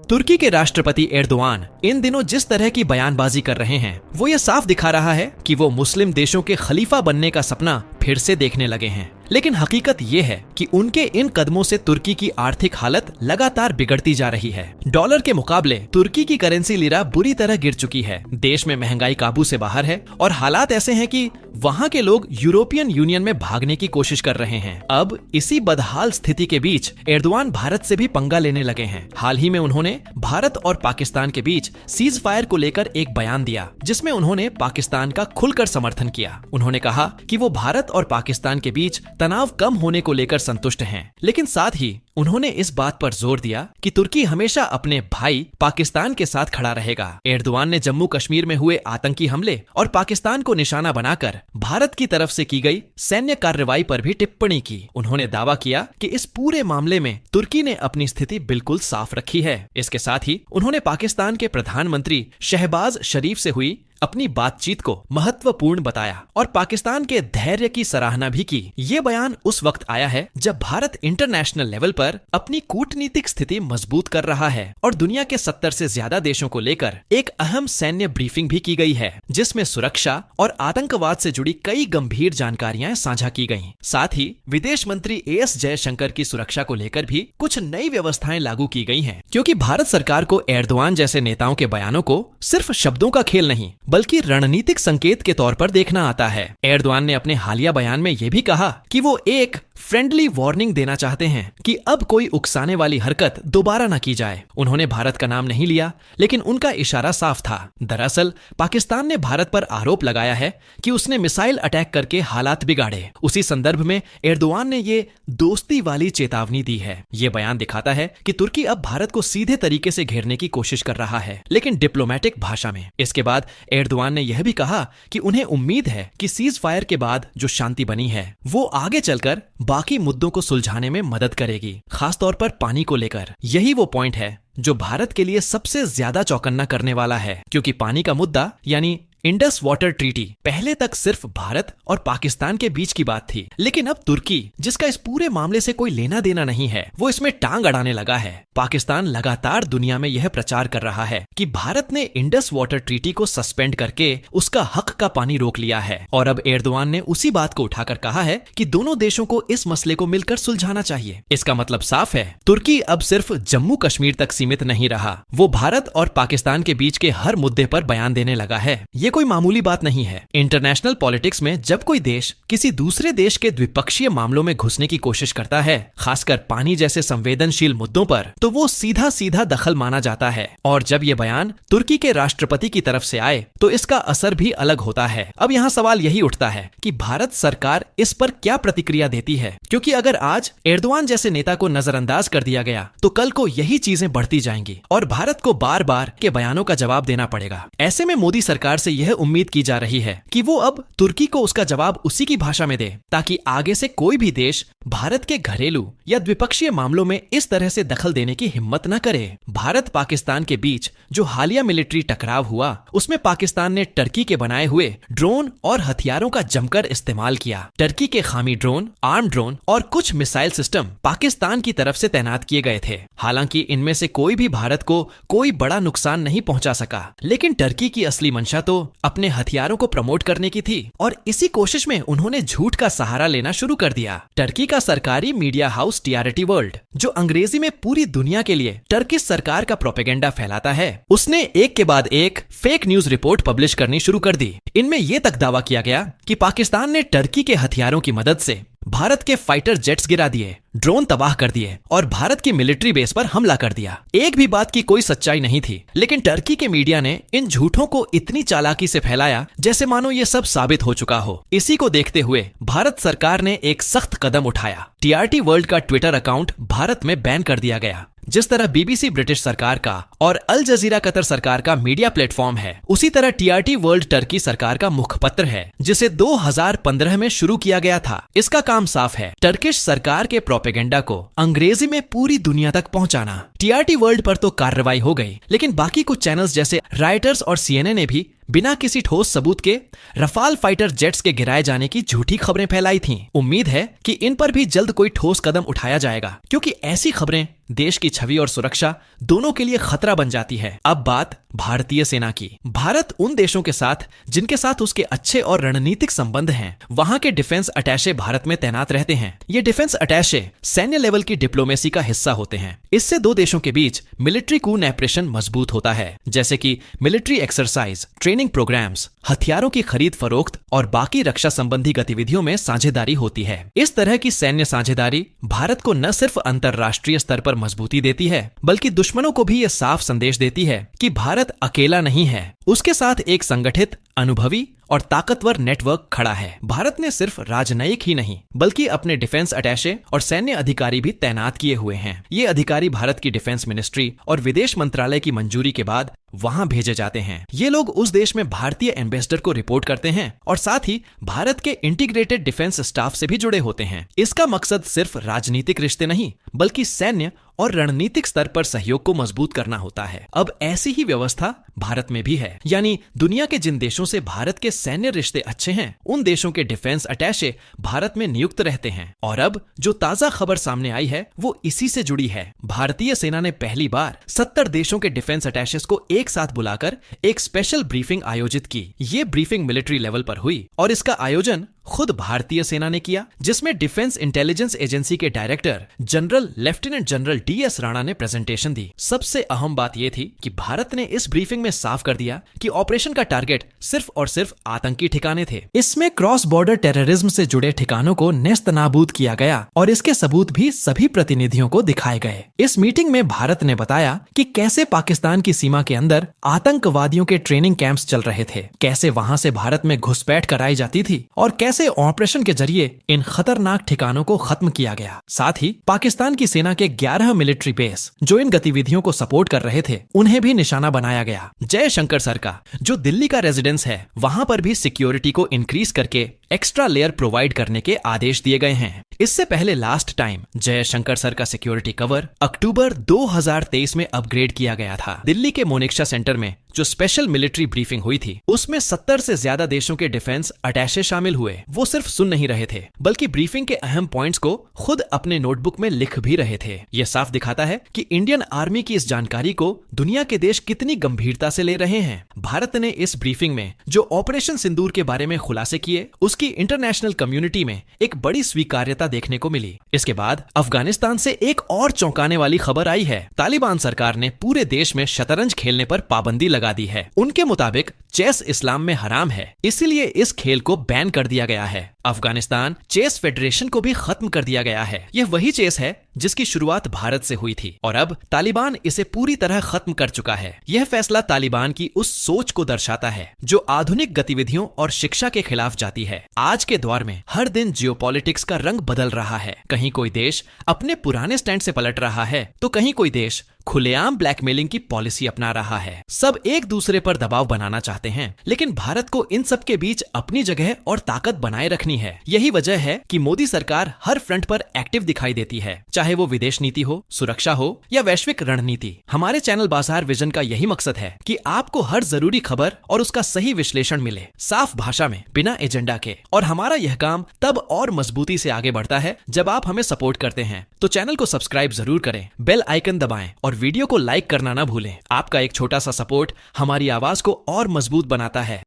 तुर्की के राष्ट्रपति एर्दोआन इन दिनों जिस तरह की बयानबाजी कर रहे हैं वो ये साफ दिखा रहा है कि वो मुस्लिम देशों के खलीफा बनने का सपना फिर से देखने लगे हैं। लेकिन हकीकत ये है कि उनके इन कदमों से तुर्की की आर्थिक हालत लगातार बिगड़ती जा रही है। डॉलर के मुकाबले तुर्की की करेंसी लिरा बुरी तरह गिर चुकी है। देश में महंगाई काबू से बाहर है और हालात ऐसे हैं कि वहाँ के लोग यूरोपियन यूनियन में भागने की कोशिश कर रहे हैं। अब इसी बदहाल स्थिति के बीच एर्दोआन भारत से भी पंगा लेने लगे हैं। हाल ही में उन्होंने भारत और पाकिस्तान के बीच सीज फायर को लेकर एक बयान दिया, जिसमें उन्होंने पाकिस्तान का खुलकर समर्थन किया। उन्होंने कहा कि वो भारत और पाकिस्तान के बीच तनाव कम होने को लेकर संतुष्ट हैं, लेकिन साथ ही उन्होंने इस बात पर जोर दिया कि तुर्की हमेशा अपने भाई पाकिस्तान के साथ खड़ा रहेगा। एर्दोआन ने जम्मू कश्मीर में हुए आतंकी हमले और पाकिस्तान को निशाना बनाकर भारत की तरफ से की गई सैन्य कार्रवाई पर भी टिप्पणी की। उन्होंने दावा किया कि इस पूरे मामले में तुर्की ने अपनी स्थिति बिल्कुल साफ रखी है। इसके साथ ही उन्होंने पाकिस्तान के प्रधानमंत्री शहबाज शरीफ से हुई अपनी बातचीत को महत्वपूर्ण बताया और पाकिस्तान के धैर्य की सराहना भी की। ये बयान उस वक्त आया है जब भारत इंटरनेशनल लेवल पर अपनी कूटनीतिक स्थिति मजबूत कर रहा है और दुनिया के 70 से ज्यादा देशों को लेकर एक अहम सैन्य ब्रीफिंग भी की गई है, जिसमें सुरक्षा और आतंकवाद से जुड़ी कई गंभीर जानकारियां साझा की गयी। साथ ही विदेश मंत्री एस जयशंकर की सुरक्षा को लेकर भी कुछ नई व्यवस्थाएं लागू की गई हैं, क्योंकि भारत सरकार को एर्दोआन जैसे नेताओं के बयानों को सिर्फ शब्दों का खेल नहीं बल्कि रणनीतिक संकेत के तौर पर देखना आता है। एर्दोआन ने अपने हालिया बयान में यह भी कहा कि वो एक फ्रेंडली वार्निंग देना चाहते हैं कि अब कोई उकसाने वाली हरकत दोबारा न की जाए। उन्होंने भारत का नाम नहीं लिया, लेकिन उनका इशारा साफ था। दरअसल पाकिस्तान ने भारत पर आरोप लगाया है कि उसने मिसाइल अटैक करके हालात बिगाड़े। उसी संदर्भ में एर्दोआन ने ये दोस्ती वाली चेतावनी दी है। ये बयान दिखाता है कि तुर्की अब भारत को सीधे तरीके से घेरने की कोशिश कर रहा है, लेकिन डिप्लोमेटिक भाषा में। इसके बाद एर्दोआन ने यह भी कहा कि उन्हें उम्मीद है कि सीज फायर के बाद जो शांति बनी है वो आगे चलकर बाकी मुद्दों को सुलझाने में मदद करेगी, खासतौर पर पानी को लेकर। यही वो पॉइंट है जो भारत के लिए सबसे ज्यादा चौकन्ना करने वाला है, क्योंकि पानी का मुद्दा यानी इंडस वाटर ट्रीटी पहले तक सिर्फ भारत और पाकिस्तान के बीच की बात थी, लेकिन अब तुर्की, जिसका इस पूरे मामले से कोई लेना देना नहीं है, वो इसमें टांग अड़ाने लगा है। पाकिस्तान लगातार दुनिया में यह प्रचार कर रहा है कि भारत ने इंडस वाटर ट्रीटी को सस्पेंड करके उसका हक का पानी रोक लिया है, और अब एर्दोआन ने उसी बात को उठाकर कहा है कि दोनों देशों को इस मसले को मिलकर सुलझाना चाहिए। इसका मतलब साफ है, तुर्की अब सिर्फ जम्मू कश्मीर तक सीमित नहीं रहा, वो भारत और पाकिस्तान के बीच के हर मुद्दे पर बयान देने लगा है। ये कोई मामूली बात नहीं है। इंटरनेशनल पॉलिटिक्स में जब कोई देश किसी दूसरे देश के द्विपक्षीय मामलों में घुसने की कोशिश करता है, खासकर पानी जैसे संवेदनशील मुद्दों पर, तो वो सीधा सीधा दखल माना जाता है। और जब ये बयान तुर्की के राष्ट्रपति की तरफ से आए तो इसका असर भी अलग होता है। अब यहाँ सवाल यही उठता है कि भारत सरकार इस पर क्या प्रतिक्रिया देती है, क्योंकि अगर आज एर्दोआन जैसे नेता को नजरअंदाज कर दिया गया तो कल को यही चीजें बढ़ती जाएंगी और भारत को बार बार के बयानों का जवाब देना पड़ेगा। ऐसे में मोदी सरकार से यह उम्मीद की जा रही है कि वो अब तुर्की को उसका जवाब उसी की भाषा में दे, ताकि आगे से कोई भी देश भारत के घरेलू या द्विपक्षीय मामलों में इस तरह से दखल देने की हिम्मत न करे। भारत पाकिस्तान के बीच जो हालिया मिलिट्री टकराव हुआ, उसमें पाकिस्तान ने टर्की के बनाए हुए ड्रोन और हथियारों का जमकर इस्तेमाल किया। टर्की के खामी ड्रोन, आर्म ड्रोन और कुछ मिसाइल सिस्टम पाकिस्तान की तरफ से तैनात किए गए थे। हालांकि इनमें से कोई भी भारत को कोई बड़ा नुकसान नहीं पहुंचा सका, लेकिन टर्की की असली मंशा तो अपने हथियारों को प्रमोट करने की थी, और इसी कोशिश में उन्होंने झूठ का सहारा लेना शुरू कर दिया। टर्की का सरकारी मीडिया हाउस टीआरटी वर्ल्ड, जो अंग्रेजी में पूरी दुनिया के लिए टर्किश सरकार का प्रोपेगेंडा फैलाता है, उसने एक के बाद एक फेक न्यूज रिपोर्ट पब्लिश करनी शुरू कर दी। इनमें यह तक दावा किया गया कि पाकिस्तान ने टर्की के हथियारों की मदद से भारत के फाइटर जेट्स गिरा दिए, ड्रोन तबाह कर दिए और भारत की मिलिट्री बेस पर हमला कर दिया। एक भी बात की कोई सच्चाई नहीं थी, लेकिन टर्की के मीडिया ने इन झूठों को इतनी चालाकी से फैलाया जैसे मानो ये सब साबित हो चुका हो। इसी को देखते हुए भारत सरकार ने एक सख्त कदम उठाया। टीआरटी वर्ल्ड का ट्विटर अकाउंट भारत में बैन कर दिया गया। जिस तरह बीबीसी ब्रिटिश सरकार का और अल जजीरा कतर सरकार का मीडिया प्लेटफॉर्म है, उसी तरह टीआरटी वर्ल्ड टर्की सरकार का मुखपत्र है, जिसे 2015 में शुरू किया गया था। इसका काम साफ है, टर्किश सरकार के प्रोपेगेंडा को अंग्रेजी में पूरी दुनिया तक पहुंचाना। टीआरटी वर्ल्ड पर तो कार्रवाई हो गई, लेकिन बाकी कुछ चैनल्स जैसे राइटर्स और सीएनए ने भी बिना किसी ठोस सबूत के रफाल फाइटर जेट्स के गिराए जाने की झूठी खबरें फैलाई थीं। उम्मीद है कि इन पर भी जल्द कोई ठोस कदम उठाया जाएगा, क्योंकि ऐसी खबरें देश की छवि और सुरक्षा दोनों के लिए खतरा बन जाती है। अब बात भारतीय सेना की। भारत उन देशों के साथ जिनके साथ उसके अच्छे और रणनीतिक संबंध हैं, वहां के डिफेंस अटैचे भारत में तैनात रहते हैं। ये डिफेंस अटैचे सैन्य लेवल की डिप्लोमेसी का हिस्सा होते हैं। इससे दो देशों के बीच मिलिट्री कोऑपरेशन मजबूत होता है, जैसे कि मिलिट्री एक्सरसाइज, ट्रेनिंग प्रोग्राम्स, हथियारों की खरीद फरोख्त और बाकी रक्षा संबंधी गतिविधियों में साझेदारी होती है। इस तरह की सैन्य साझेदारी भारत को न सिर्फ अंतर्राष्ट्रीय स्तर पर मजबूती देती है, बल्कि दुश्मनों को भी ये साफ संदेश देती है कि भारत अकेला नहीं है, उसके साथ एक संगठित, अनुभवी और ताकतवर नेटवर्क खड़ा है। भारत ने सिर्फ राजनयिक ही नहीं, बल्कि अपने डिफेंस अटैचे और सैन्य अधिकारी भी तैनात किए हुए हैं। ये अधिकारी भारत की डिफेंस मिनिस्ट्री और विदेश मंत्रालय की मंजूरी के बाद वहां भेजे जाते हैं। ये लोग उस देश में भारतीय एम्बेसडर को रिपोर्ट करते हैं और साथ ही भारत के इंटीग्रेटेड डिफेंस स्टाफ से भी जुड़े होते हैं। इसका मकसद सिर्फ राजनीतिक रिश्ते नहीं, बल्कि सैन्य और रणनीतिक स्तर पर सहयोग को मजबूत करना होता है। अब ऐसी ही व्यवस्था भारत में भी है, यानी दुनिया के जिन देशों से भारत के सैन्य रिश्ते अच्छे हैं, उन देशों के डिफेंस अटैचे भारत में नियुक्त रहते हैं। और अब जो ताजा खबर सामने आई है वो इसी से जुड़ी है। भारतीय सेना ने पहली बार 70 देशों के डिफेंस अटैचेस को एक साथ बुलाकर एक स्पेशल ब्रीफिंग आयोजित की। ये ब्रीफिंग मिलिट्री लेवल पर हुई और इसका आयोजन खुद भारतीय सेना ने किया, जिसमें डिफेंस इंटेलिजेंस एजेंसी के director general lieutenant general DS Rana ने प्रेजेंटेशन दी। सबसे अहम बात यह थी कि भारत ने इस ब्रीफिंग में साफ कर दिया कि ऑपरेशन का टारगेट सिर्फ और सिर्फ आतंकी ठिकाने थे। इसमें क्रॉस बॉर्डर टेररिज्म से जुड़े ठिकानों को नेस्तनाबूद किया गया और इसके सबूत भी सभी प्रतिनिधियों को दिखाए गए। इस मीटिंग में भारत ने बताया कि कैसे पाकिस्तान की सीमा के अंदर आतंकवादियों के ट्रेनिंग कैंप्स चल रहे थे, कैसे वहां से भारत में घुसपैठ कराई जाती थी और कैसे ऑपरेशन के जरिए इन खतरनाक ठिकानों को खत्म किया गया। साथ ही पाकिस्तान की सेना के 11 मिलिट्री बेस जो इन गतिविधियों को सपोर्ट कर रहे थे, उन्हें भी निशाना बनाया गया। जयशंकर सर का जो दिल्ली का रेजिडेंस है, वहां पर भी सिक्योरिटी को इंक्रीज करके एक्स्ट्रा लेयर प्रोवाइड करने के आदेश दिए गए हैं। इससे पहले लास्ट टाइम जयशंकर सर का सिक्योरिटी कवर अक्टूबर 2023 में अपग्रेड किया गया था। दिल्ली के मोनिक्षा सेंटर में जो स्पेशल मिलिट्री ब्रीफिंग हुई थी, उसमें 70 से ज्यादा देशों के डिफेंस अटैचे शामिल हुए। वो सिर्फ सुन नहीं रहे थे, बल्कि ब्रीफिंग के अहम पॉइंट्स को खुद अपने नोटबुक में लिख भी रहे थे। यह साफ दिखाता है कि इंडियन आर्मी की इस जानकारी को दुनिया के देश कितनी गंभीरता से ले रहे हैं। भारत ने इस ब्रीफिंग में जो ऑपरेशन सिंदूर के बारे में खुलासे किए, उसकी इंटरनेशनल कम्युनिटी में एक बड़ी स्वीकार्यता देखने को मिली। इसके बाद अफगानिस्तान से एक और चौंकाने वाली खबर आई है। तालिबान सरकार ने पूरे देश में शतरंज खेलने पर पाबंदी लगा दी है। उनके मुताबिक चेस इस्लाम में हराम है, इसीलिए इस खेल को बैन कर दिया गया है। अफगानिस्तान चेस फेडरेशन को भी खत्म कर दिया गया है। यह वही चेस है जिसकी शुरुआत भारत से हुई थी और अब तालिबान इसे पूरी तरह खत्म कर चुका है। यह फैसला तालिबान की उस सोच को दर्शाता है जो आधुनिक गतिविधियों और शिक्षा के खिलाफ जाती है। आज के दौर में हर दिन जियोपॉलिटिक्स का रंग बदल रहा है। कहीं कोई देश अपने पुराने स्टैंड से पलट रहा है, तो कहीं कोई देश खुलेआम ब्लैकमेलिंग की पॉलिसी अपना रहा है। सब एक दूसरे पर दबाव बनाना चाहते हैं, लेकिन भारत को इन सब के बीच अपनी जगह और ताकत बनाए रखनी है। यही वजह है कि मोदी सरकार हर फ्रंट पर एक्टिव दिखाई देती है, चाहे वो विदेश नीति हो, सुरक्षा हो या वैश्विक रणनीति। हमारे चैनल बाजार विजन का यही मकसद है कि आपको हर जरूरी खबर और उसका सही विश्लेषण मिले, साफ भाषा में, बिना एजेंडा के। और हमारा यह काम तब और मजबूती से आगे बढ़ता है जब आप हमें सपोर्ट करते हैं। तो चैनल को सब्सक्राइब जरूर करें, बेल आइकन दबाएं और वीडियो को लाइक करना ना भूलें। आपका एक छोटा सा सपोर्ट हमारी आवाज को और मजबूत बनाता है।